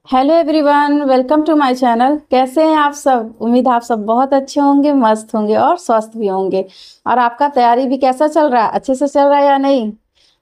Hello everyone, welcome to my channel. कैसे हैं आप सब? उम्मीद आप सब बहुत अच्छे होंगे, मस्त होंगे और स्वस्थ भी होंगे। और आपका तैयारी भी कैसा चल रहा है? अच्छे से चल रहा है या नहीं?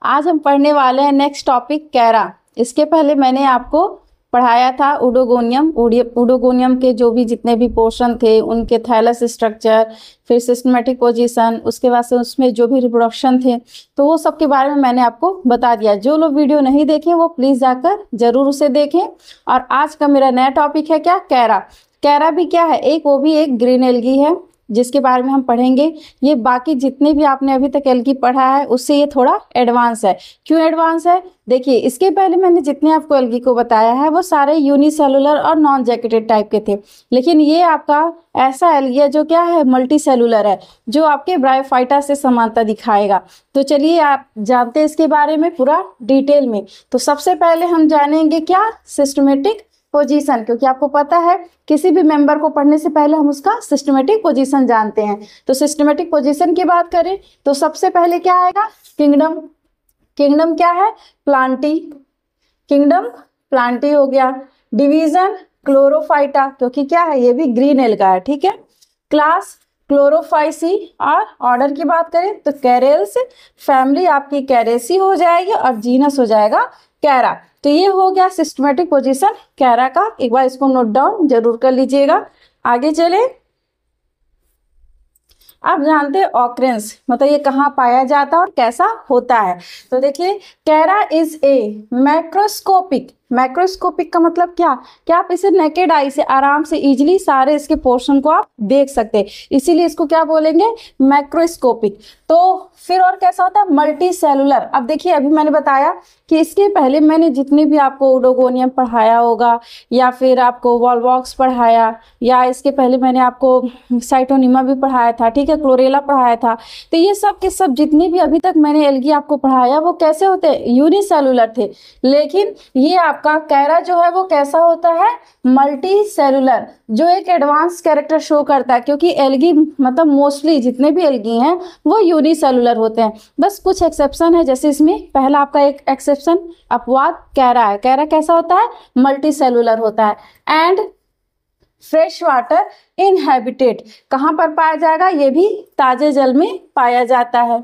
आज हम पढ़ने वाले हैं नेक्स्ट टॉपिक कैरा। इसके पहले मैंने आपको पढ़ाया था उडोगोनियम। उडोगोनियम के जो भी जितने भी पोर्शन थे, उनके थैलस स्ट्रक्चर, फिर सिस्टमेटिक पोजीशन, उसके बाद से उसमें जो भी रिप्रोडक्शन थे, तो वो सब के बारे में मैंने आपको बता दिया। जो लोग वीडियो नहीं देखें वो प्लीज़ जाकर जरूर उसे देखें। और आज का मेरा नया टॉपिक है क्या? कैरा। कैरा भी क्या है? वो भी एक ग्रीन एल्गी है जिसके बारे में हम पढ़ेंगे। ये बाकी जितने भी आपने अभी तक एल्गी पढ़ा है उससे ये थोड़ा एडवांस है। क्यों एडवांस है? देखिए, इसके पहले मैंने जितने आपको एल्गी को बताया है वो सारे यूनिसेलुलर और नॉन जैकेटेड टाइप के थे, लेकिन ये आपका ऐसा एल्गी है जो क्या है, मल्टी सेलुलर है, जो आपके ब्रायोफाइटा से समानता दिखाएगा। तो चलिए आप जानते हैं इसके बारे में पूरा डिटेल में। तो सबसे पहले हम जानेंगे क्या? सिस्टमेटिक पोजीशन, क्योंकि आपको पता है किसी भी मेंबर को पढ़ने से पहले हम उसका सिस्टमेटिक पोजीशन जानते हैं। तो सिस्टमेटिक पोजीशन की बात करें तो सबसे पहले क्या आएगा? किंगडम। किंगडम क्या है? प्लांटी। किंगडम प्लांटी हो गया। डिवीजन क्लोरोफाइटा, क्योंकि क्या है, ये भी ग्रीन एल्गा है, ठीक है। Class Chlorophyceae. और ऑर्डर की बात करें तो कैरेल्स। फैमिली आपकी कैरेसी हो जाएगी और जीनस हो जाएगा कैरा। तो ये हो गया सिस्टमेटिक पोजीशन कैरा का। एक बार इसको नोट डाउन जरूर कर लीजिएगा। आगे चले। आप जानते हैं ऑकरेंस मतलब ये कहाँ पाया जाता है और कैसा होता है। तो देखिए, कैरा इज ए मैक्रोस्कोपिक। मैक्रोस्कोपिक का मतलब क्या आप इसे नेकेड आई से आराम से इजीली सारे इसके पोर्शन को आप देख सकते हैं, इसीलिए इसको क्या बोलेंगे? मैक्रोस्कोपिक। तो फिर और कैसा होता है? Multi cellular. अब देखिए, अभी मैंने बताया कि इसके पहले मैंने जितने भी आपको उडोगोनियम पढ़ाया होगा, या फिर आपको वॉलवॉक्स पढ़ाया, या इसके पहले मैंने आपको साइटोनिमा भी पढ़ाया था, ठीक है, क्लोरेला पढ़ाया था। तो ये सब के सब जितने भी अभी तक मैंने एल्गी आपको पढ़ाया वो कैसे होते हैं? यूनिसेलुलर थे। लेकिन ये आपका कैरा जो है वो कैसा होता है? मल्टी सेलुलर, जो एक एडवांस कैरेक्टर शो करता है, क्योंकि एल्गी मतलब मोस्टली जितने भी एल्गी हैं वो यूनिसेलुलर होते हैं। बस कुछ एक्सेप्शन है, जैसे इसमें पहला आपका एक एक्सेप्शन अपवाद कैरा है। कैरा कैसा होता है? मल्टी सेलुलर होता है। एंड फ्रेश वाटर इनहैबिटेट, कहाँ पर पाया जाएगा? ये भी ताजे जल में पाया जाता है।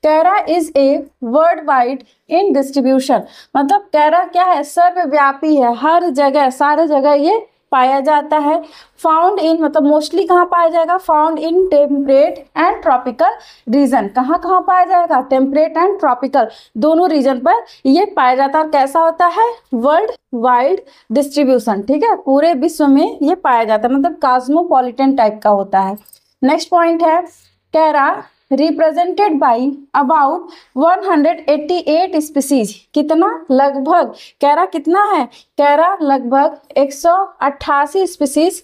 Chara is a world wide in distribution, मतलब कैरा क्या है? सर्वव्यापी है, हर जगह सारे जगह ये पाया जाता है। फाउंड इन मतलब मोस्टली कहाँ पाया जाएगा? Found in temperate and tropical region. कहाँ कहाँ पाया जाएगा? टेम्परेट एंड ट्रॉपिकल दोनों रीजन पर ये पाया जाता है। और कैसा होता है? वर्ल्ड वाइड डिस्ट्रीब्यूशन, ठीक है, पूरे विश्व में ये पाया जाता है, मतलब कॉस्मोपॉलिटन टाइप का होता है। नेक्स्ट पॉइंट है कैरा रिप्रेजेंटेड बाई अबाउट 188 स्पीसीज। कितना? लगभग। कैरा कितना है? कैरा लगभग 188 स्पीसीज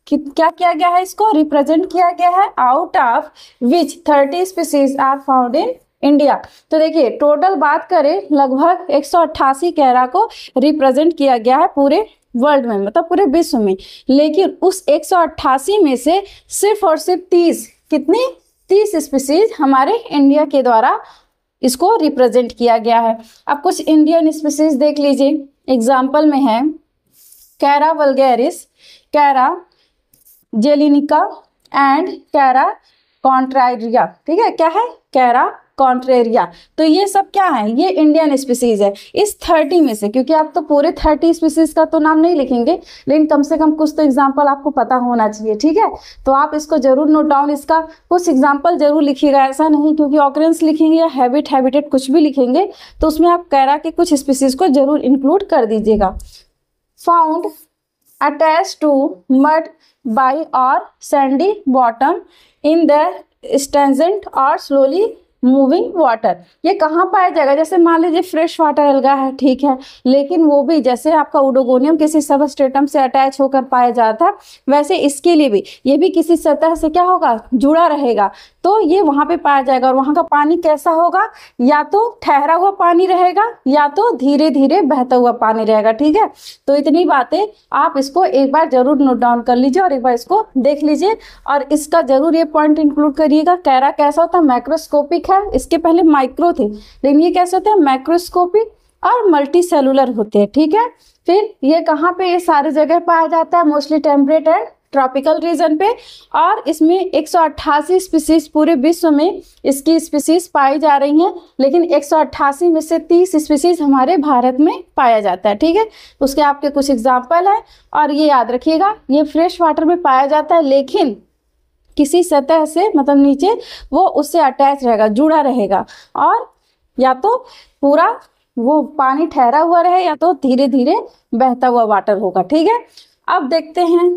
क्या किया गया है? इसको रिप्रेजेंट किया गया है। Out of which 30 species are found in India. तो देखिए, टोटल बात करें लगभग 188 कैरा को रिप्रेजेंट किया गया है पूरे वर्ल्ड में, मतलब पूरे विश्व में। लेकिन उस 188 में से सिर्फ और सिर्फ 30, कितनी? 30 स्पीसीज हमारे इंडिया के द्वारा इसको रिप्रेजेंट किया गया है। अब कुछ इंडियन स्पीसीज देख लीजिए। एग्जाम्पल में है कैरा वल्गैरिस, कैरा जेलिनिका एंड कैरा कॉन्ट्रारिया। ठीक है, क्या है? कैरा कॉन्ट्रेरिया। तो ये सब क्या है? ये इंडियन स्पीसीज है इस 30 में से, क्योंकि आप तो पूरे 30 स्पीसीज का तो नाम नहीं लिखेंगे, लेकिन कम से कम कुछ तो एग्जाम्पल आपको पता होना चाहिए, ठीक है। तो आप इसको जरूर नोट डाउन, इसका कुछ एग्जाम्पल जरूर लिखिएगा। ऐसा नहीं क्योंकि ऑकरेंस लिखेंगे या हैबिटेट कुछ भी लिखेंगे तो उसमें आप कैरा के कुछ स्पीसीज को जरूर इंक्लूड कर दीजिएगा। Found attach to mud by और sandy bottom in the stagnant और स्लोली मूविंग वाटर। ये कहाँ पाया जाएगा? जैसे मान लीजिए फ्रेश वाटर एल्गा है, ठीक है, लेकिन वो भी जैसे आपका उडोगोनियम किसी सबस्ट्रेटम से अटैच होकर पाया जाता है, वैसे इसके लिए भी ये भी किसी सतह से क्या होगा? जुड़ा रहेगा। तो ये वहाँ पे पाया जाएगा। और वहाँ का पानी कैसा होगा? या तो ठहरा हुआ पानी रहेगा या तो धीरे धीरे बहता हुआ पानी रहेगा, ठीक है। तो इतनी बातें आप इसको एक बार जरूर नोट डाउन कर लीजिए और एक बार इसको देख लीजिए और इसका जरूर ये पॉइंट इंक्लूड करिएगा। कैरा कैसा होता है? मैक्रोस्कोपिक है। इसके पहले माइक्रो थे, लेकिन ये कैसे होता है? मैक्रोस्कोपिक। और मल्टी सेलुलर होते हैं, ठीक है। फिर ये कहाँ पे, ये सारी जगह पाया जाता है, mostly temperate and tropical region पे। और इसमें 188 स्पीसीज पूरे विश्व में इसकी स्पीसीज पाई जा रही हैं, लेकिन 188 में से 30 स्पीसीज हमारे भारत में पाया जाता है, ठीक है। उसके आपके कुछ एग्जाम्पल हैं, और ये याद रखिएगा ये फ्रेश वाटर में पाया जाता है, लेकिन किसी सतह से मतलब नीचे वो उससे अटैच रहेगा, जुड़ा रहेगा, और या तो पूरा वो पानी ठहरा हुआ रहे या तो धीरे धीरे बहता हुआ वाटर होगा, ठीक है। अब देखते हैं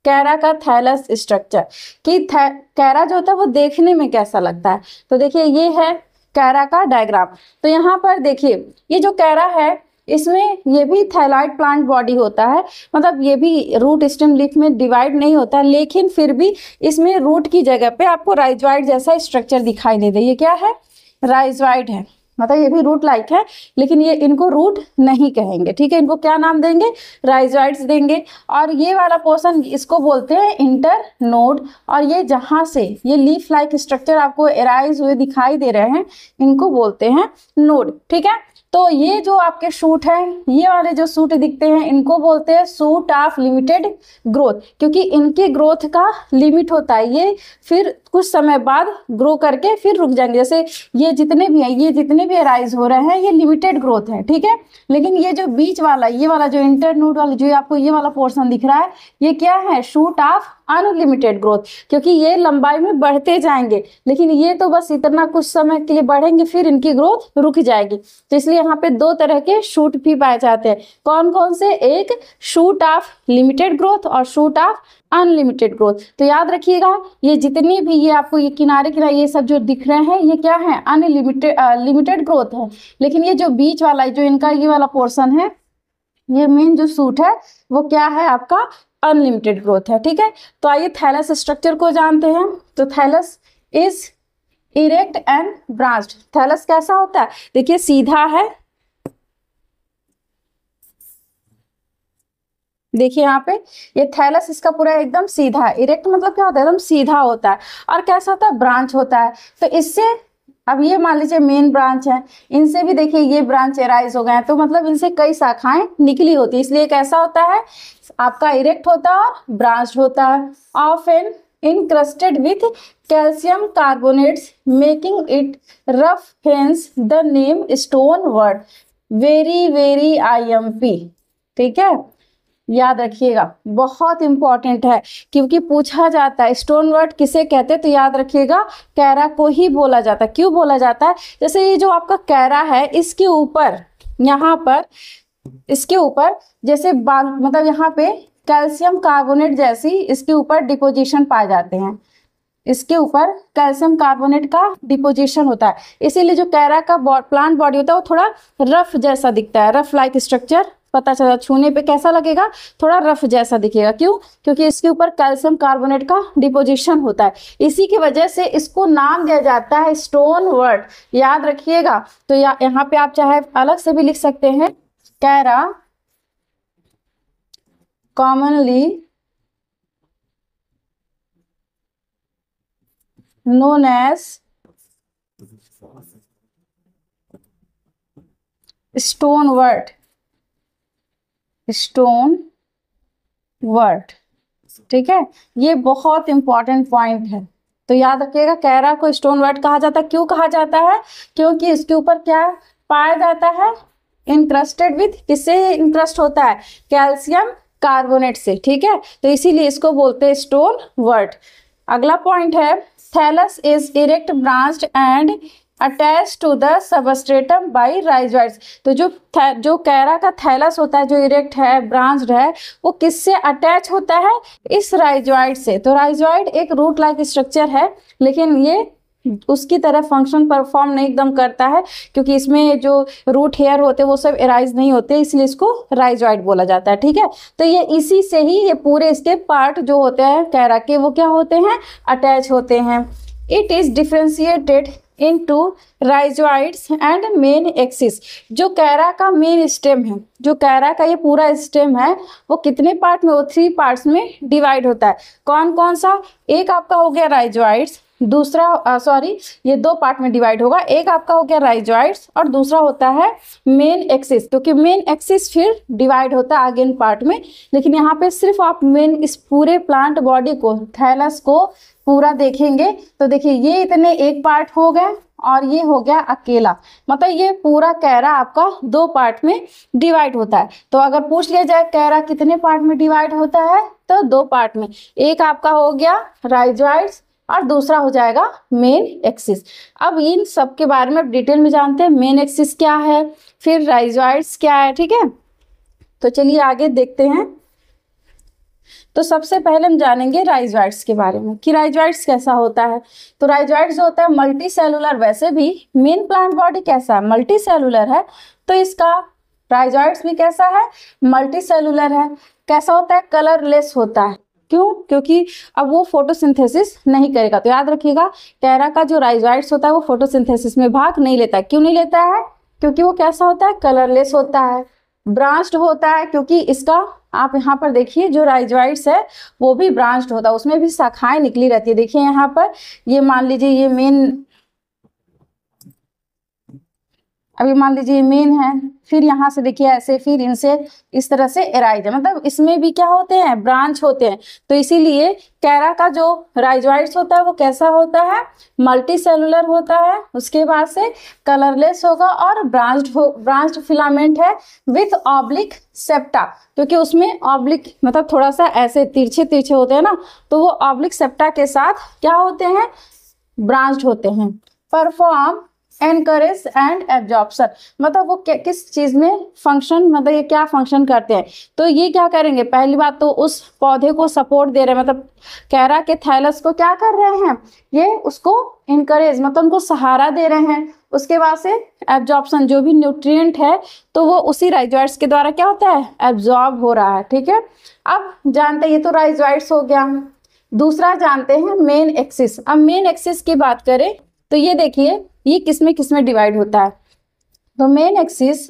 कैरा का थैलस स्ट्रक्चर, कि कैरा जो होता है वो देखने में कैसा लगता है। तो देखिए ये है कैरा का डायग्राम। तो यहाँ पर देखिए ये जो कैरा है इसमें ये भी थैलॉइड प्लांट बॉडी होता है, मतलब ये भी रूट स्टेम लीफ में डिवाइड नहीं होता है, लेकिन फिर भी इसमें रूट की जगह पे आपको राइजोइड जैसा स्ट्रक्चर दिखाई दे रहा है। ये क्या है, राइजोइड है, मतलब ये भी रूट लाइक है, लेकिन ये इनको रूट नहीं कहेंगे, ठीक है। इनको क्या नाम देंगे, राइजोइड्स देंगे। और ये वाला पोर्शन इसको बोलते हैं इंटर नोड, और ये जहाँ से ये लीफ लाइक स्ट्रक्चर आपको एराइज हुए दिखाई दे रहे हैं इनको बोलते हैं नोड, ठीक है। तो ये जो आपके शूट है, ये वाले जो शूट दिखते हैं इनको बोलते हैं शूट ऑफ लिमिटेड ग्रोथ, क्योंकि इनके ग्रोथ का लिमिट होता है, ये फिर कुछ समय बाद ग्रो करके फिर रुक जाएंगे। जैसे ये जितने भी हैं, ये जितने भी अराइज हो रहे हैं ये लिमिटेड ग्रोथ है, ठीक है। लेकिन ये जो बीच वाला, ये वाला जो इंटरनोड वाला जो आपको ये वाला पोर्शन दिख रहा है, ये क्या है, शूट ऑफ अनलिमिटेड ग्रोथ, क्योंकि ये लंबाई में बढ़ते जाएंगे, लेकिन ये तो बस इतना कुछ समय के लिए बढ़ेंगे फिर इनकी ग्रोथ रुक जाएगी। तो इसलिए यहाँ पे दो तरह के शूट भी पाए जाते हैं। कौन कौन से, एक शूट ऑफ लिमिटेड ग्रोथ और शूट ऑफ अनलिमिटेड ग्रोथ। तो याद रखिएगा ये जितनी भी ये आपको ये किनारे किनारे ये सब जो दिख रहे हैं ये क्या है, अनलिमिटेड लिमिटेड ग्रोथ है। लेकिन ये जो बीच वाला जो इनका ये वाला पोर्शन है, ये मेन जो शूट है वो क्या है आपका, अनलिमिटेड ग्रोथ है, ठीक है। तो आइए थैलस स्ट्रक्चर को जानते हैं। तो thallus is erect and branched. Thallus कैसा होता है, देखिए सीधा है, देखिए यहाँ पे ये थैलस इसका पूरा एकदम सीधा है। इरेक्ट मतलब क्या होता है, एकदम सीधा होता है। और कैसा होता है, ब्रांच होता है। तो इससे अब ये मान लीजिए मेन ब्रांच है, इनसे भी देखिए ये ब्रांच एराइज हो गए हैं, तो मतलब इनसे कई शाखाएं निकली होती है, इसलिए कैसा होता है आपका, इरेक्ट होता है और ब्रांच होता है। Often इनक्रस्टेड with calcium carbonates making it rough, hence the name stone word, very very IMP, ठीक है। याद रखिएगा बहुत इंपॉर्टेंट है, क्योंकि पूछा जाता है स्टोन वर्ड किसे कहते हैं, तो याद रखिएगा कैरा को ही बोला जाता है। क्यों बोला जाता है, जैसे ये जो आपका कैरा है इसके ऊपर, यहाँ पर इसके ऊपर जैसे मतलब यहाँ पे कैल्शियम कार्बोनेट जैसी इसके ऊपर डिपोजिशन पाए जाते हैं, इसके ऊपर कैल्शियम कार्बोनेट का डिपोजिशन होता है, इसीलिए जो कैरा का प्लांट बॉडी होता है वो थोड़ा रफ जैसा दिखता है, रफ लाइक स्ट्रक्चर पता चला, छूने पे कैसा लगेगा, थोड़ा रफ जैसा दिखेगा। क्यों, क्योंकि इसके ऊपर कैल्शियम कार्बोनेट का डिपोजिशन होता है, इसी की वजह से इसको नाम दिया जाता है स्टोन वर्ड। याद रखिएगा। तो यहाँ पे आप चाहे अलग से भी लिख सकते हैं, Chara commonly known as stone wort, stone wort, ठीक है। ये बहुत इंपॉर्टेंट पॉइंट है, तो याद रखिएगा कैरा को स्टोन वर्ड कहा जाता है। क्यों कहा जाता है, क्योंकि इसके ऊपर क्या पाया जाता है, इंक्रस्टेड विथ, किससे इंक्रस्ट होता है, कैल्शियम कार्बोनेट से, ठीक है। तो इसीलिए इसको बोलते हैं स्टोन वर्ड। अगला पॉइंट है, thallus is erect branched and attach to the substratum by rhizoids. तो जो कैरा का थैलस होता है, जो इरेक्ट है, ब्रांच्ड है, वो किससे अटैच होता है, इस राइजोइड से। तो राइजोइड एक रूट लाइक स्ट्रक्चर है, लेकिन ये उसकी तरह फंक्शन परफॉर्म नहीं एकदम करता है, क्योंकि इसमें जो रूट हेयर होते हैं वो सब एराइज नहीं होते, इसलिए इसको राइजोइड बोला जाता है, ठीक है। तो ये इसी से ही ये पूरे इसके पार्ट जो होते हैं कैरा के, वो क्या होते हैं, अटैच होते हैं। It is differentiated into rhizoids and main axis. जो कैरा का मेन स्टेम है, जो कैरा का ये पूरा स्टेम है, वो कितने पार्ट में, वो 3 पार्ट्स में डिवाइड होता है। कौन कौन सा, एक आपका हो गया राइजोइड्स, दूसरा सॉरी ये दो पार्ट में डिवाइड होगा। एक आपका हो गया राइजॉइड्स और दूसरा होता है मेन एक्सिस, क्योंकि मेन एक्सिस फिर डिवाइड होता है आगे इन पार्ट में, लेकिन यहाँ पे सिर्फ आप मेन इस पूरे प्लांट बॉडी को, थैलस को पूरा देखेंगे तो देखिए ये इतने एक पार्ट हो गए और ये हो गया अकेला, मतलब ये पूरा कैरा आपका दो पार्ट में डिवाइड होता है। तो अगर पूछ लिया जाए कैरा कितने पार्ट में डिवाइड होता है तो दो पार्ट में, एक आपका हो गया राइजॉइड्स और दूसरा हो जाएगा मेन एक्सिस। अब इन सब के बारे में डिटेल में जानते हैं, मेन एक्सिस क्या है, फिर राइजॉइड्स क्या है, ठीक है। तो चलिए आगे देखते हैं। तो सबसे पहले हम जानेंगे राइजॉइड्स के बारे में कि राइजॉइड्स कैसा होता है। तो राइजॉइड्स होता है मल्टी सेलुलर, वैसे भी मेन प्लांट बॉडी कैसा है, मल्टी सेलुलर है, तो इसका राइजॉइड्स भी कैसा है, मल्टी सेलुलर है। कैसा होता है, कलरलेस होता है। क्यों, क्योंकि अब वो फोटोसिंथेसिस नहीं करेगा। तो याद रखिएगा कैरा का जो राइजॉइड्स होता है वो फोटोसिंथेसिस में भाग नहीं लेता है। क्यों नहीं लेता है, क्योंकि वो कैसा होता है, कलरलेस होता है। ब्रांच्ड होता है, क्योंकि इसका आप यहाँ पर देखिए जो राइजॉइड्स है वो भी ब्रांच्ड होता है, उसमें भी शाखाएं निकली रहती है। देखिए यहाँ पर ये मान लीजिए ये मेन, अभी मान लीजिए ये मेन है, फिर यहाँ से देखिए ऐसे, फिर इनसे इस तरह से एराइज है, मतलब इसमें भी क्या होते हैं, ब्रांच होते हैं। तो इसीलिए कैरा का जो राइजॉइड्स होता है वो कैसा होता है, मल्टी सेलुलर होता है, उसके बाद से कलरलेस होगा और ब्रांच्ड फिलामेंट है विथ ऑब्लिक सेप्टा, क्योंकि उसमें ऑब्लिक मतलब थोड़ा सा ऐसे तिरछे तिरछे होते हैं ना, तो वो ऑब्लिक सेप्टा के साथ क्या होते हैं, ब्रांच्ड होते हैं। परफॉर्म एनकरेज एंड एब्जॉर्प्शन, मतलब वो किस चीज में फंक्शन, मतलब ये क्या फंक्शन करते हैं। तो ये क्या करेंगे, पहली बात तो उस पौधे को सपोर्ट दे रहे हैं, मतलब कैरा के थैलस को क्या कर रहे हैं, ये उसको इनकरेज मतलब उनको सहारा दे रहे हैं। उसके बाद से एब्जॉर्प्शन, जो भी न्यूट्रिएंट है तो वो उसी राइजॉइड्स के द्वारा क्या होता है, एब्जॉर्ब हो रहा है, ठीक है। अब जानते हैं, ये तो राइजॉइड्स हो गया। दूसरा जानते हैं मेन एक्सिस। अब मेन एक्सिस की बात करें तो ये देखिए ये किसमें डिवाइड होता है। तो main axis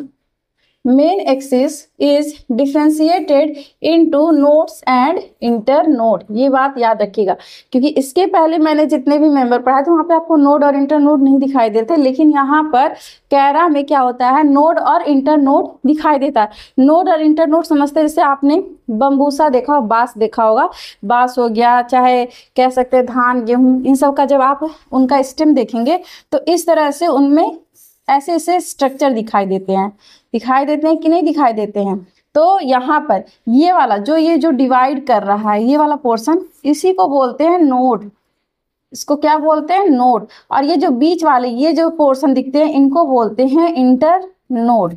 is differentiated into nodes and inter node. ये बात याद रखिएगा, क्योंकि इसके पहले मैंने जितने भी मेंबर पढ़ाए थे वहाँ पे आपको नोड और इंटर नोड नहीं दिखाई देते, लेकिन यहाँ पर कैरा में क्या होता है, नोड और इंटर नोड दिखाई देता है। नोड और इंटर नोड समझते हैं, जैसे आपने बम्बूसा देखा हो, बांस देखा होगा, बांस हो गया, चाहे कह सकते हैं धान गेहूँ, इन सब का जब आप उनका स्टेम देखेंगे तो इस तरह से उनमें ऐसे ऐसे स्ट्रक्चर दिखाई देते हैं कि नहीं दिखाई देते हैं। तो यहाँ पर ये वाला ये जो डिवाइड कर रहा है ये वाला पोर्शन, इसी को बोलते हैं नोड। इसको क्या बोलते हैं, नोड। और ये जो बीच वाले ये जो पोर्शन दिखते हैं इनको बोलते हैं इंटर नोड,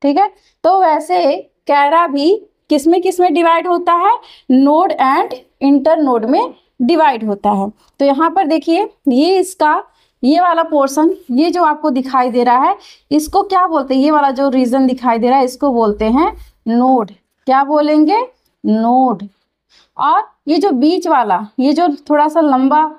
ठीक है। तो वैसे कैरा भी किसमें डिवाइड होता है, नोड एंड इंटर नोड में डिवाइड होता है। तो यहाँ पर देखिए ये इसका ये वाला पोर्शन, ये जो आपको दिखाई दे रहा है इसको क्या बोलते हैं, ये वाला जो रीजन दिखाई दे रहा है इसको बोलते हैं नोड। क्या बोलेंगे, नोड। और ये जो बीच वाला, ये जो थोड़ा सा लंबा,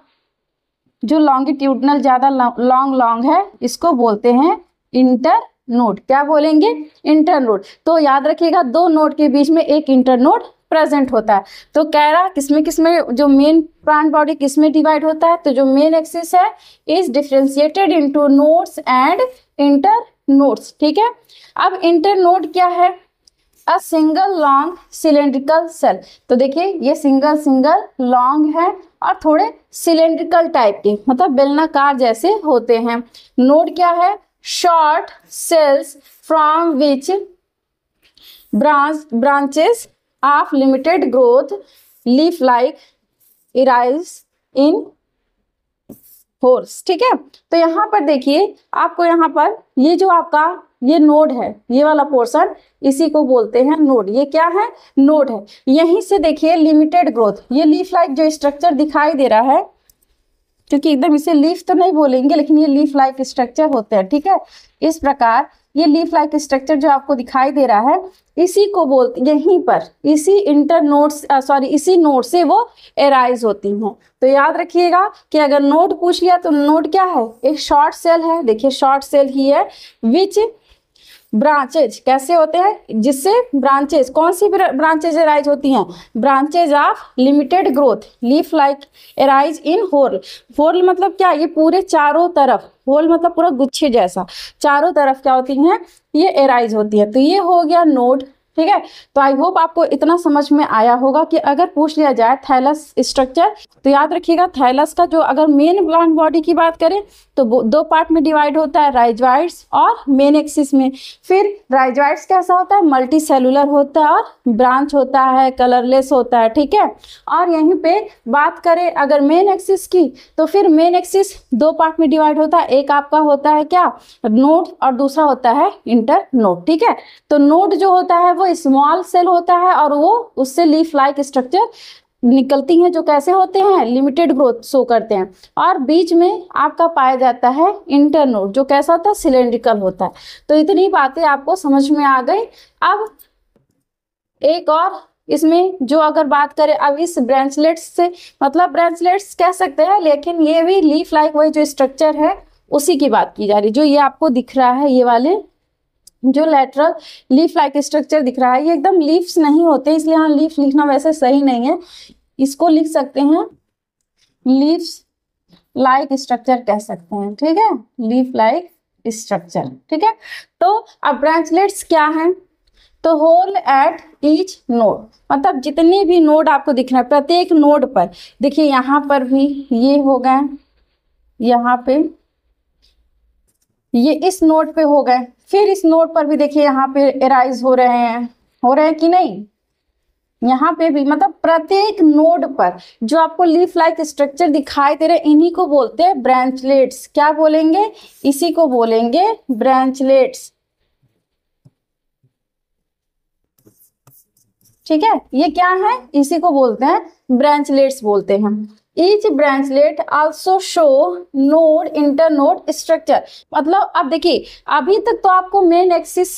जो लॉन्गिट्यूडनल ज्यादा लॉन्ग है, इसको बोलते हैं इंटर नोड। क्या बोलेंगे, इंटर नोड। तो याद रखिएगा दो नोड के बीच में एक इंटर नोड प्रेजेंट होता है। तो कैरा किसमें जो मेन प्लांट बॉडी किसमें डिवाइड होता है, तो जो मेन एक्सिस है is differentiated into nodes and internodes, ठीक है। अब इंटर नोड क्या है, a single long cylindrical cell. तो देखिए ये सिंगल लॉन्ग है और थोड़े सिलेंड्रिकल टाइप के, मतलब बेलनाकार जैसे होते हैं। नोड क्या है, short cells from which branches of limited growth leaf like arise in horse, ठीक है। तो यहाँ पर देखिए आपको यहाँ पर ये जो आपका ये नोड है, ये वाला पोर्शन, इसी को बोलते हैं नोड। ये क्या है, नोड है। यहीं से देखिए लिमिटेड ग्रोथ, ये लीफ लाइक जो स्ट्रक्चर दिखाई दे रहा है, क्योंकि एकदम इसे लीफ तो नहीं बोलेंगे लेकिन ये लीफ लाइक स्ट्रक्चर होते हैं, ठीक है। इस प्रकार ये लीफ लाइक स्ट्रक्चर जो आपको दिखाई दे रहा है इसी को बोलते, यहीं पर इसी इंटर नोड्स इसी नोड से वो एराइज होती हैं। तो याद रखिएगा कि अगर नोड पूछ लिया तो नोड क्या है, एक शॉर्ट सेल है। देखिए शॉर्ट सेल ही है विच ब्रांचेज कैसे होते हैं, जिससे ब्रांचेज, कौन सी ब्रांचेज एराइज होती हैं, branches of limited growth leaf like arise in whorl. Whorl मतलब क्या, ये पूरे चारों तरफ, होल मतलब पूरा गुच्छे जैसा, चारों तरफ क्या होती हैं, ये एराइज होती है। तो ये हो गया नोड, ठीक है। तो आई होप आपको इतना समझ में आया होगा कि अगर पूछ लिया जाए थैलस स्ट्रक्चर, तो याद रखिएगा थैलस का जो अगर मेन प्लांट बॉडी की बात करें तो दो पार्ट में डिवाइड होता है, राइजोइड्स और मेन एक्सिस में। फिर राइजोइड्स कैसा होता है, मल्टी सेलुलर होता है और ब्रांच होता है, कलरलेस होता है, ठीक है। और यहीं पे बात करें अगर मेन एक्सिस की, तो फिर मेन एक्सिस दो पार्ट में डिवाइड होता है, एक आपका होता है क्या, नोड, और दूसरा होता है इंटर नोड, ठीक है। तो नोड जो होता है वो स्मॉल सेल होता है और वो उससे लीफ लाइक स्ट्रक्चर निकलती हैं, जो कैसे होते हैं, लिमिटेड ग्रोथ शो करते हैं। और बीच में आपका पाया जाता है इंटरनोड, जो कैसा होता है, सिलेंड्रिकल होता है। तो इतनी बातें आपको समझ में आ गई। अब एक और इसमें जो अगर बात करें अब इस ब्रांचलेट्स से, मतलब ब्रांचलेट्स कह सकते हैं, लेकिन ये भी लीफ लाइक वही जो स्ट्रक्चर है उसी की बात की जा रही। जो ये आपको दिख रहा है, ये वाले जो लेटरल लीफ लाइक स्ट्रक्चर दिख रहा है, ये एकदम लीव्स नहीं होते, इसलिए यहाँ लीफ लिखना वैसे सही नहीं है, इसको लिख सकते हैं लीव्स लाइक स्ट्रक्चर कह सकते हैं, ठीक है, लीफ लाइक स्ट्रक्चर, ठीक है। तो अब ब्रांचलेट्स क्या हैं, तो होल एट ईच नोड, मतलब जितने भी नोड आपको दिख रहे हैं प्रत्येक नोड पर, देखिए यहाँ पर भी ये हो गए, यहाँ पे ये इस नोड पे हो गए, फिर इस नोड पर भी देखिए यहाँ पे एराइज हो रहे हैं कि नहीं, यहाँ पे भी, मतलब प्रत्येक नोड पर जो आपको लीफ लाइक स्ट्रक्चर दिखाई दे रहे हैं इन्हीं को बोलते हैं ब्रांचलेट्स। क्या बोलेंगे, इसी को बोलेंगे ब्रांचलेट्स, ठीक है। ये क्या है, इसी को बोलते हैं ब्रांचलेट्स बोलते हैं। Each branchlet also show node internode structure, मतलब अब देखिए अभी तक तो आपको मेन एक्सिस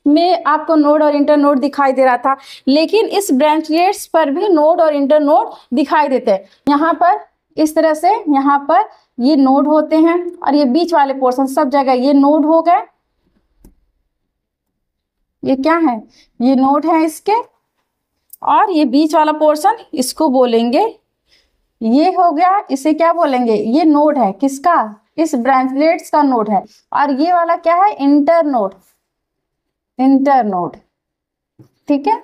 में आपको नोड और इंटरनोड दिखाई दे रहा था, लेकिन इस ब्रांचलेट्स पर भी नोड और इंटरनोड दिखाई देते हैं। यहाँ पर इस तरह से, यहाँ पर ये नोड होते हैं और ये बीच वाले पोर्शन सब जगह ये नोड हो गए, ये क्या है, ये नोड है इसके, और ये बीच वाला पोर्शन इसको बोलेंगे, ये हो गया, इसे क्या बोलेंगे, ये नोड है, किसका, इस ब्रांचलेट्स का नोड है। और ये वाला क्या है, इंटरनोड, इंटरनोड, ठीक है।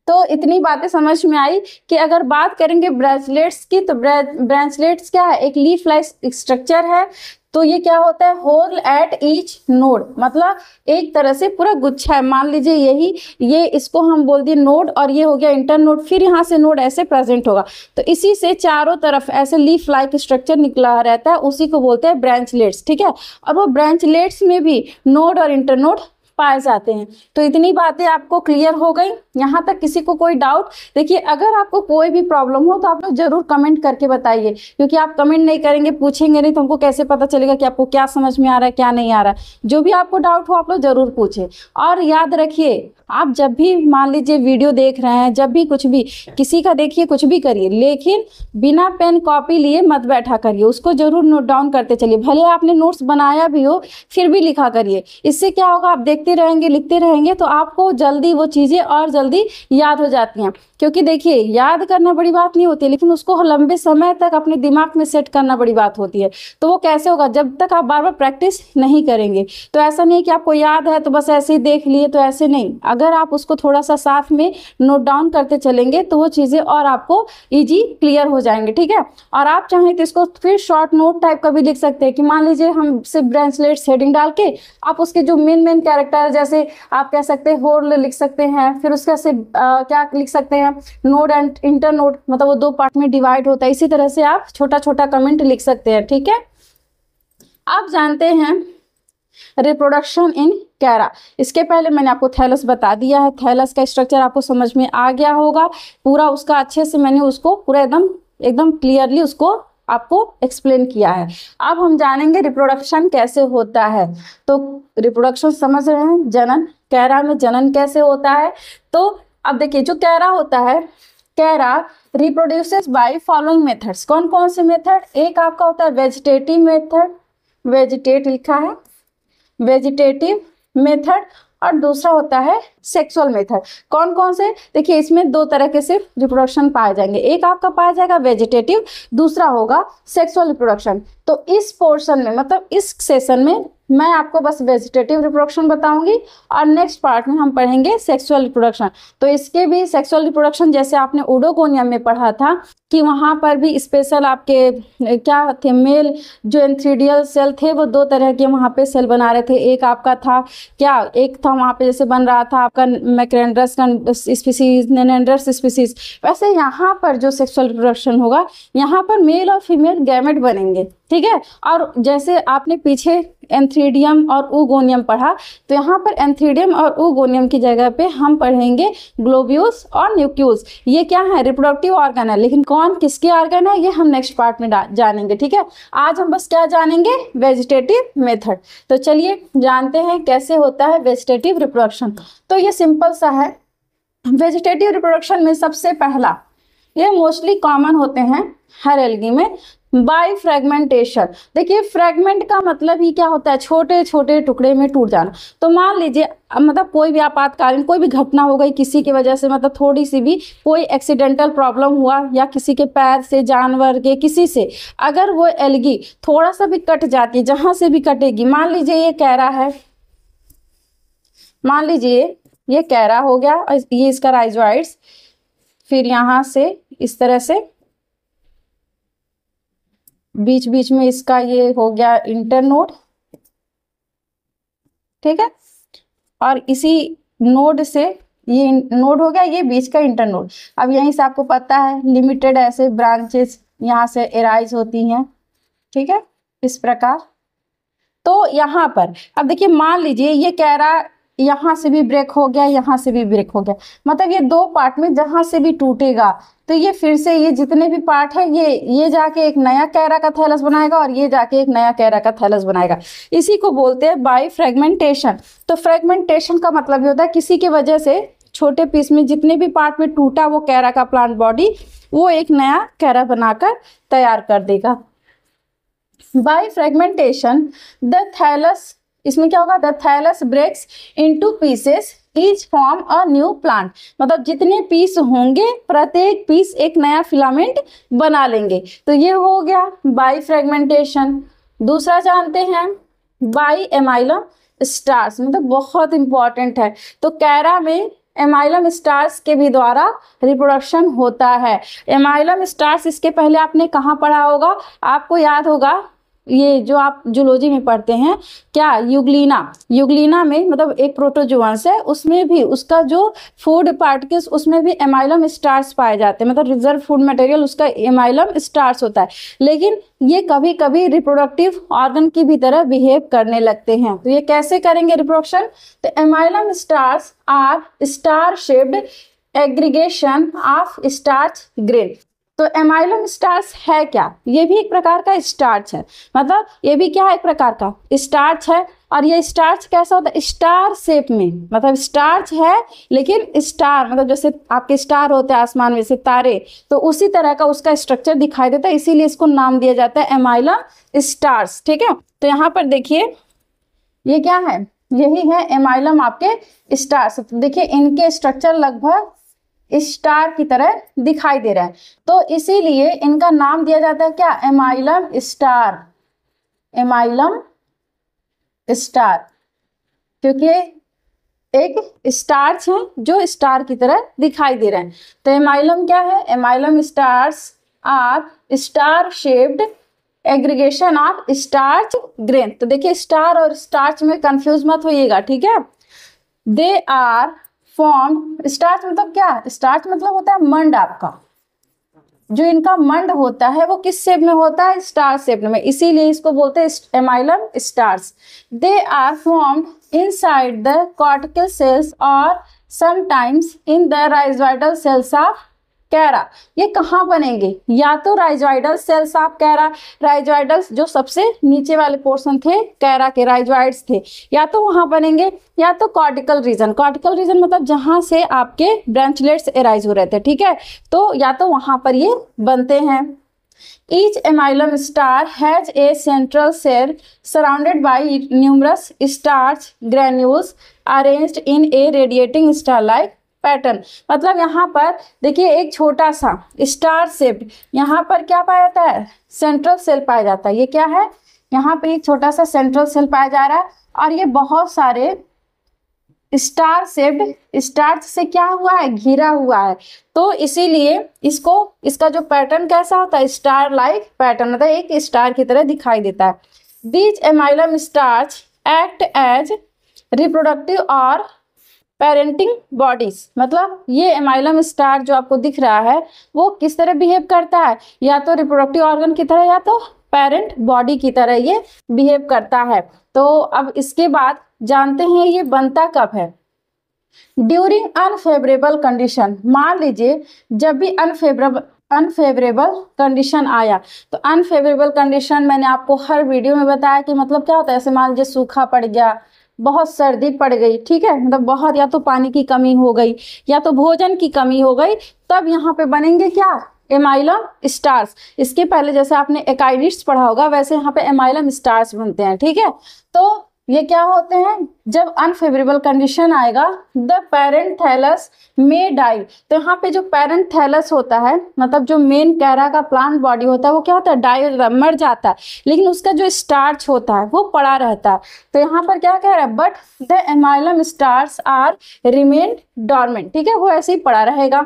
तो इतनी बातें समझ में आई कि अगर बात करेंगे ब्रांचलेट्स की, तो ब्रांचलेट्स क्या है, एक लीफ लाइक स्ट्रक्चर है। तो ये क्या होता है, होल एट ईच नोड, मतलब एक तरह से पूरा गुच्छा है, मान लीजिए यही, ये इसको हम बोल दिए नोड, और ये हो गया इंटर नोड, फिर यहाँ से नोड ऐसे प्रेजेंट होगा, तो इसी से चारों तरफ ऐसे लीफ लाइक स्ट्रक्चर निकला रहता है, उसी को बोलते हैं ब्रांचलेट्स, ठीक है। और वो ब्रांचलेट्स में भी नोड और इंटर नोड पाए जाते हैं। तो इतनी बातें आपको क्लियर हो गई, यहाँ तक किसी को कोई डाउट? देखिए अगर आपको कोई भी प्रॉब्लम हो तो आप लोग जरूर कमेंट करके बताइए, क्योंकि आप कमेंट नहीं करेंगे, पूछेंगे नहीं, तो हमको कैसे पता चलेगा कि आपको क्या समझ में आ रहा है, क्या नहीं आ रहा है। जो भी आपको डाउट हो आप लोग जरूर पूछें। और याद रखिए, आप जब भी मान लीजिए वीडियो देख रहे हैं, जब भी कुछ भी किसी का देखिए, कुछ भी करिए, लेकिन बिना पेन कॉपी लिए मत बैठा करिए, उसको जरूर नोट डाउन करते चलिए। भले आपने नोट्स बनाया भी हो फिर भी लिखा करिए। इससे क्या होगा, आप देखते रहेंगे, लिखते रहेंगे, तो आपको जल्दी वो चीज़ें और जल्दी याद हो जाती हैं। क्योंकि देखिए याद करना बड़ी बात नहीं होती है, लेकिन उसको लंबे समय तक अपने दिमाग में सेट करना बड़ी बात होती है। तो वो कैसे होगा, जब तक आप बार बार प्रैक्टिस नहीं करेंगे। तो ऐसा नहीं कि आपको याद है तो बस ऐसे ही देख लिए, तो ऐसे नहीं। अगर आप उसको थोड़ा सा साथ में नोट डाउन करते चलेंगे तो वो चीज़ें और आपको ईजी क्लियर हो जाएंगे, ठीक है। और आप चाहें तो इसको फिर शॉर्ट नोट टाइप का भी लिख सकते हैं, कि मान लीजिए हम सिर्फ ब्रांचलेट्स हेडिंग डाल के आप उसके जो मेन कैरेक्टर, जैसे आप कह सकते हैं होल लिख सकते हैं, फिर उसका से क्या लिख सकते हैं, नोड एंड इंटर नोड, मतलब वो दो पार्ट में डिवाइड होता है। इसी तरह से आप छोटा छोटा कमेंट लिख सकते हैं, ठीक है। आप जानते हैं रिप्रोडक्शन इन कैरा। इसके पहले मैंने आपको थैलस बता दिया है, थैलस का स्ट्रक्चर आपको समझ में आ गया होगा पूरा, उसका अच्छे से मैंने उसको पूरा एकदम क्लियरली उसको आपको एक्सप्लेन किया है। अब हम जानेंगे रिप्रोडक्शन कैसे होता है। तो रिप्रोडक्शन समझ रहे हैं, जनन, कैरा में जनन कैसे होता है। तो अब देखिए जो कैरा होता है, कैरा रिप्रोड्यूसेस बाय फॉलोइंग मेथड्स। कौन कौन से मेथड, एक आपका होता है वेजिटेटिव मेथड, वेजिटेट लिखा है, वेजिटेटिव मेथड और दूसरा होता है सेक्सुअल मेथड। कौन कौन से, देखिए इसमें दो तरह के सिर्फ रिप्रोडक्शन पाए जाएंगे, एक आपका पाया जाएगा वेजिटेटिव, दूसरा होगा सेक्सुअल रिप्रोडक्शन। तो इस पोर्शन में मतलब इस सेशन में मैं आपको बस वेजिटेटिव रिप्रोडक्शन बताऊंगी और नेक्स्ट पार्ट में हम पढ़ेंगे सेक्सुअल रिप्रोडक्शन। तो इसके भी सेक्सुअल रिप्रोडक्शन जैसे आपने ओडोगोनियम में पढ़ा था कि वहाँ पर भी स्पेशल आपके क्या थे, मेल जो एंथ्रीडियल सेल थे वो दो तरह के वहाँ पे सेल बना रहे थे। एक आपका था क्या, एक था वहाँ पे जैसे बन रहा था आपका मैक्रेंड्रस स्पीसीज, नेनेंड्रस स्पीसीज, वैसे यहाँ पर जो सेक्सुअल रिप्रोडक्शन होगा यहाँ पर मेल और फीमेल गैमेट बनेंगे, ठीक है। और जैसे आपने पीछे एंथ्रीडियम और ऊगोनियम पढ़ा, तो यहाँ पर एंथ्रीडियम और ऊगोनियम की जगह पे हम पढ़ेंगे ग्लोब्यूल्स और न्यूक्लियस। ये क्या है, रिप्रोडक्टिव ऑर्गन है, लेकिन कौन किसके ऑर्गन है ये हम नेक्स्ट पार्ट में जानेंगे, ठीक है। आज हम बस क्या जानेंगे, वेजिटेटिव मेथड। तो चलिए जानते हैं कैसे होता है वेजिटेटिव रिप्रोडक्शन। तो ये सिंपल सा है। वेजिटेटिव रिप्रोडक्शन में सबसे पहला, ये मोस्टली कॉमन होते हैं हर एल्गी में, बाई फ्रेगमेंटेशन। देखिए फ्रेगमेंट का मतलब ही क्या होता है, छोटे छोटे टुकड़े में टूट जाना। तो मान लीजिए मतलब कोई भी आपातकालीन कोई भी घटना हो गई किसी की वजह से, मतलब थोड़ी सी भी कोई एक्सीडेंटल प्रॉब्लम हुआ या किसी के पैर से, जानवर के, किसी से अगर वो एल्गी थोड़ा सा भी कट जाती है, जहां से भी कटेगी, मान लीजिए ये कैरा है, मान लीजिए ये कैरा हो गया और ये इसका राइजोइड्स, फिर यहाँ से इस तरह से बीच बीच में इसका ये हो गया इंटरनोड, ठीक है। और इसी नोड से ये नोड हो गया, ये बीच का इंटरनोड। अब यहीं से आपको पता है लिमिटेड ऐसे ब्रांचेस यहाँ से एराइज होती हैं, ठीक है, इस प्रकार। तो यहाँ पर अब देखिए मान लीजिए ये कैरा यहाँ से भी ब्रेक हो गया, यहाँ से भी ब्रेक हो गया, मतलब ये दो पार्ट में जहां से भी टूटेगा तो ये फिर से ये जितने भी पार्ट है ये जाके एक नया कैरा का थैलस बनाएगा और ये जाके एक नया कैरा का थैलस बनाएगा। इसी को बोलते हैं बाई फ्रेगमेंटेशन। तो फ्रेगमेंटेशन का मतलब ये होता है किसी की वजह से छोटे पीस में जितने भी पार्ट में टूटा वो कैरा का प्लांट बॉडी, वो एक नया कैरा बनाकर तैयार कर देगा। बाई फ्रेगमेंटेशन द थैलस, इसमें क्या होगा, the thallus breaks into pieces each form a new plant. मतलब जितने पीस होंगे प्रत्येक पीस एक नया फिलामेंट बना लेंगे। तो ये हो गया बाई फ्रेगमेंटेशन। दूसरा जानते हैं बाई एमाइलम स्टार्स, मतलब बहुत इंपॉर्टेंट है। तो कैरा में एमाइलम स्टार्स के भी द्वारा रिप्रोडक्शन होता है। एमाइलम स्टार्स इसके पहले आपने कहाँ पढ़ा होगा, आपको याद होगा ये जो आप जूलॉजी में पढ़ते हैं क्या, यूग्लिना। यूग्लिना में मतलब एक प्रोटोजोअन्स है, उसमें भी उसका जो फूड पार्टिकल्स उसमें भी एमाइलम स्टार्स पाए जाते हैं, मतलब रिजर्व फूड मटेरियल उसका एमाइलम स्टार्स होता है। लेकिन ये कभी कभी रिप्रोडक्टिव ऑर्गन की भी तरह बिहेव करने लगते हैं। तो ये कैसे करेंगे रिप्रोडक्शन, तो amylum stars are star shaped aggregation of starch grain. तो एमाइलम स्टार्च है क्या, ये भी एक प्रकार का स्टार्च है, मतलब ये भी क्या है, एक प्रकार का स्टार्च है। और ये स्टार्च कैसा होता है, स्टार शेप में, मतलब स्टार्च है लेकिन स्टार, मतलब जैसे आपके स्टार होते हैं आसमान में से तारे, तो उसी तरह का उसका स्ट्रक्चर दिखाई देता है, इसीलिए इसको नाम दिया जाता है एमाइलम स्टार्स, ठीक है। तो यहाँ पर देखिए ये क्या है, यही है एमाइलम आपके स्टार्स। देखिए इनके स्ट्रक्चर लगभग स्टार की तरह दिखाई दे रहा है, तो इसीलिए इनका नाम दिया जाता है क्या, एमाइलम स्टार। एमाइलम स्टार क्योंकि एक स्टार्च है जो स्टार की तरह दिखाई दे रहे हैं। तो एमाइलम क्या है, amylum stars are star shaped aggregation of starch grain. तो देखिए स्टार और स्टार्च में कंफ्यूज मत होइएगा, ठीक है। दे आर फॉर्म, स्टार्च मतलब क्या, स्टार्च मतलब होता है मंड आपका, जो इनका मंड होता है वो किस शेप में होता है, स्टार शेप में, इसीलिए इसको बोलते हैं amylum stars. They are formed inside the cortical cells और sometimes in the rhizoidal cells of Chara. ये कहाँ बनेंगे, या तो राइजोइडल सेल्स ऑफ कैरा, राइजोइडल्स जो सबसे नीचे वाले पोर्शन थे कैरा के, राइजोइड्स थे, या तो वहां बनेंगे, या तो कॉर्टिकल रीजन। कॉर्टिकल रीजन मतलब जहां से आपके ब्रांचलेट्स एराइज हो रहे थे, ठीक है, तो या तो वहां पर ये बनते हैं। Each amylum star has a central cell surrounded by numerous starch granules arranged in a radiating star-like pattern. मतलब यहाँ पर देखिए एक छोटा सा स्टार शेप्ड, यहाँ पर क्या पाया जाता है, सेंट्रल सेल पाया जाता है। ये क्या है, यहाँ पे एक छोटा सा सेंट्रल सेल पाया जा रहा है और ये बहुत सारे स्टार शेप्ड स्टार्च से क्या हुआ है, घिरा हुआ है। तो इसीलिए इसको, इसका जो पैटर्न कैसा होता है, स्टार लाइक पैटर्न होता है, एक स्टार की तरह दिखाई देता है। These amylum starch act as reproductive और पेरेंटिंग बॉडीज। मतलब ये एमाइलम स्टार जो आपको दिख रहा है वो किस तरह बिहेव करता है, या तो रिप्रोडक्टिव ऑर्गन की तरह या तो पेरेंट बॉडी की तरह ये बिहेव करता है। तो अब इसके बाद जानते हैं ये बनता कब है। ड्यूरिंग अनफेवरेबल कंडीशन, मान लीजिए जब भी अनफेवरेबल कंडीशन आया, तो अनफेवरेबल कंडीशन मैंने आपको हर वीडियो में बताया कि मतलब क्या होता है। ऐसे मान लीजिए सूखा पड़ गया, बहुत सर्दी पड़ गई, ठीक है, मतलब बहुत या तो पानी की कमी हो गई या तो भोजन की कमी हो गई, तब यहाँ पे बनेंगे क्या, एमाइलम स्टार्स। इसके पहले जैसे आपने एकाइडिड्स पढ़ा होगा वैसे यहाँ पे एमाइलम स्टार्स बनते हैं, ठीक है। तो ये क्या होते हैं, जब अनफेवरेबल कंडीशन आएगा द पेरेंट थैलस में डाई। तो यहाँ पे जो पेरेंट थैलस होता है, मतलब जो मेन कैरा का प्लांट बॉडी होता है वो क्या होता है, डाई, मर जाता है, लेकिन उसका जो स्टार्च होता है वो पड़ा रहता है। तो यहाँ पर क्या कह रहा है, but the amylum stars are remain dormant, ठीक है, वो ऐसे ही पड़ा रहेगा।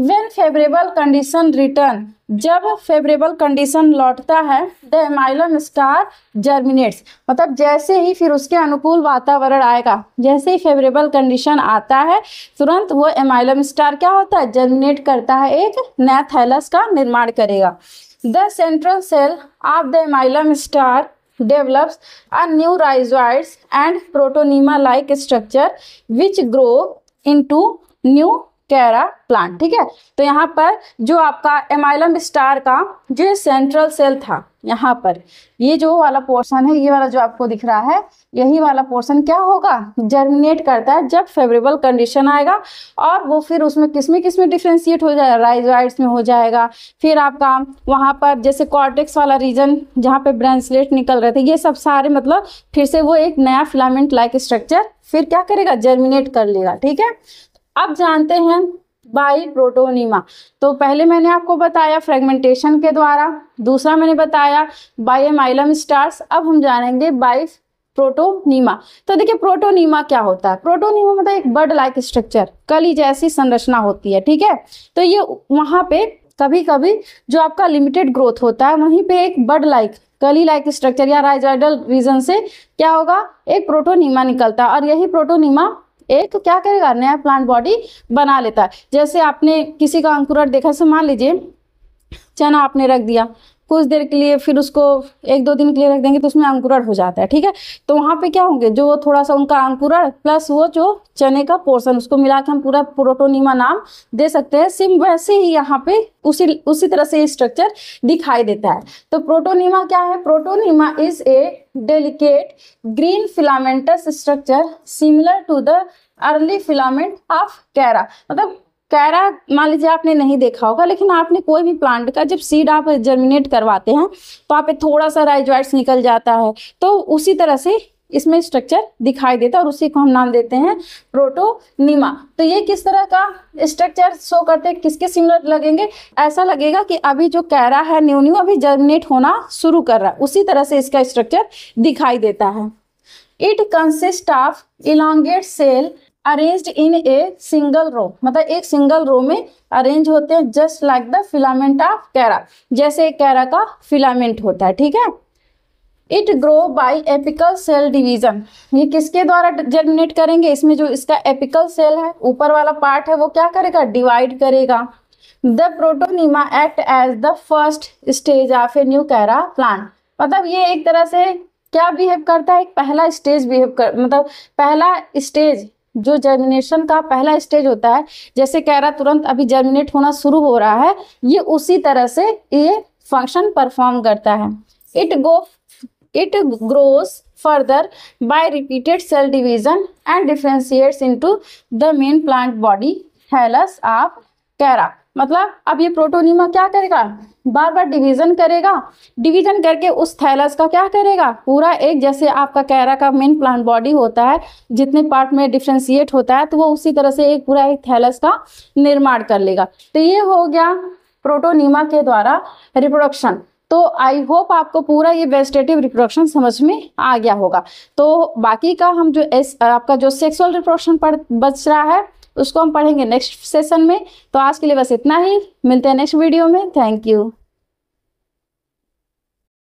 व्हेन फेवरेबल कंडीशन रिटर्न, जब फेवरेबल कंडीशन लौटता है द एमाइलम स्टार जर्मिनेट्स, मतलब जैसे ही फिर उसके अनुकूल वातावरण आएगा, जैसे ही फेवरेबल कंडीशन आता है तुरंत वो एमाइलम स्टार क्या होता है, जर्मिनेट करता है, एक नया थैलस का निर्माण करेगा। The central cell of the amylum star develops a new rhizoids and protonema like structure which grow into new Chara plant, ठीक है। तो यहाँ पर जो आपका एमाइलम स्टार का जो सेंट्रल सेल था, यहाँ पर ये जो वाला पोर्शन है, ये वाला जो आपको दिख रहा है, यही वाला पोर्शन क्या होगा, जर्मिनेट करता है जब फेवरेबल कंडीशन आएगा, और वो फिर उसमें किसमें डिफ्रेंशिएट हो जाएगा, राइजोइड्स में हो जाएगा। फिर आपका वहाँ पर जैसे कॉर्टेक्स वाला रीजन जहाँ पे ब्रांचलेट निकल रहे थे, ये सब सारे मतलब फिर से वो एक नया फिलामेंट लाइक स्ट्रक्चर फिर क्या करेगा, जर्मिनेट कर लेगा, ठीक है। अब जानते हैं बाई प्रोटोनीमा। तो पहले मैंने आपको बताया फ्रेगमेंटेशन के द्वारा, दूसरा मैंने बताया बाई एमाइलम स्टार्स, अब हम जानेंगे बाई प्रोटोनीमा। तो देखिए प्रोटोनीमा क्या होता है, प्रोटोनीमा मतलब एक बर्ड लाइक स्ट्रक्चर, कली जैसी संरचना होती है, ठीक है। तो ये वहाँ पे कभी कभी जो आपका लिमिटेड ग्रोथ होता है वहीं पे एक बर्ड लाइक कली लाइक स्ट्रक्चर या राइजोइडल रीजन से क्या होगा, एक प्रोटोनीमा निकलता है, और यही प्रोटोनीमा एक क्या करेगा, नया प्लांट बॉडी बना लेता है। जैसे आपने किसी का अंकुरण देखा, से मान लीजिए चना आपने रख दिया कुछ देर के लिए, फिर उसको 1-2 दिन के लिए रख देंगे तो उसमें अंकुरण हो जाता है, ठीक है। तो वहाँ पे क्या होंगे, जो थोड़ा सा उनका अंकुरण प्लस वो जो चने का पोर्शन, उसको मिला के हम पूरा प्रोटोनीमा नाम दे सकते हैं। सिम वैसे ही यहाँ पे उसी तरह से स्ट्रक्चर दिखाई देता है। तो प्रोटोनीमा क्या है, protonema is a delicate green filamentous structure similar to the early filament of Chara. मतलब कैरा मान लीजिए आपने नहीं देखा होगा, लेकिन आपने कोई भी प्लांट का जब सीड आप जर्मिनेट करवाते हैं तो आप पे थोड़ा सा राइजोइड्स निकल जाता है, तो उसी तरह से इसमें स्ट्रक्चर दिखाई देता है और उसी को हम नाम देते हैं प्रोटोनीमा। तो ये किस तरह का स्ट्रक्चर शो करते हैं, किसके सिमिलर लगेंगे, ऐसा लगेगा कि अभी जो कैरा है न्यू अभी जर्मिनेट होना शुरू कर रहा है, उसी तरह से इसका स्ट्रक्चर दिखाई देता है। It consist of elongate cell arranged in a single row, मतलब एक सिंगल रो में अरेंज होते हैं, just like the filament of Chara, जैसे कैरा का फिलामेंट होता है, ठीक है। It grow by apical cell division, ये किसके द्वारा जर्मिनेट करेंगे, इसमें जो इसका एपिकल सेल है, ऊपर वाला पार्ट है, वो क्या करेगा, डिवाइड करेगा। The protonema act as the first stage of a new Chara plant, मतलब ये एक तरह से क्या बिहेव करता है, एक पहला स्टेज बिहेव कर, मतलब पहला स्टेज जो जर्मिनेशन का पहला स्टेज होता है, जैसे कैरा तुरंत अभी जर्मिनेट होना शुरू हो रहा है, ये उसी तरह से ये फंक्शन परफॉर्म करता है। It grows further by repeated cell division and differentiates into the main plant body thallus of Chara. मतलब अब ये प्रोटोनिमा क्या करेगा, बार बार डिवीजन करेगा, डिवीजन करके उस थैलस का क्या करेगा, पूरा एक जैसे आपका कैरा का मेन प्लांट बॉडी होता है, जितने पार्ट में डिफ्रेंशिएट होता है, तो वो उसी तरह से एक पूरा एक थैलस का निर्माण कर लेगा। तो ये हो गया प्रोटोनिमा के द्वारा रिप्रोडक्शन। तो आई होप आपको पूरा ये वेजिटेटिव रिप्रोडक्शन समझ में आ गया होगा। तो बाकी का हम जो आपका जो सेक्सुअल रिप्रोडक्शन बच रहा है उसको हम पढ़ेंगे नेक्स्ट सेशन में। तो आज के लिए बस इतना ही, मिलते हैं नेक्स्ट वीडियो में। Thank you.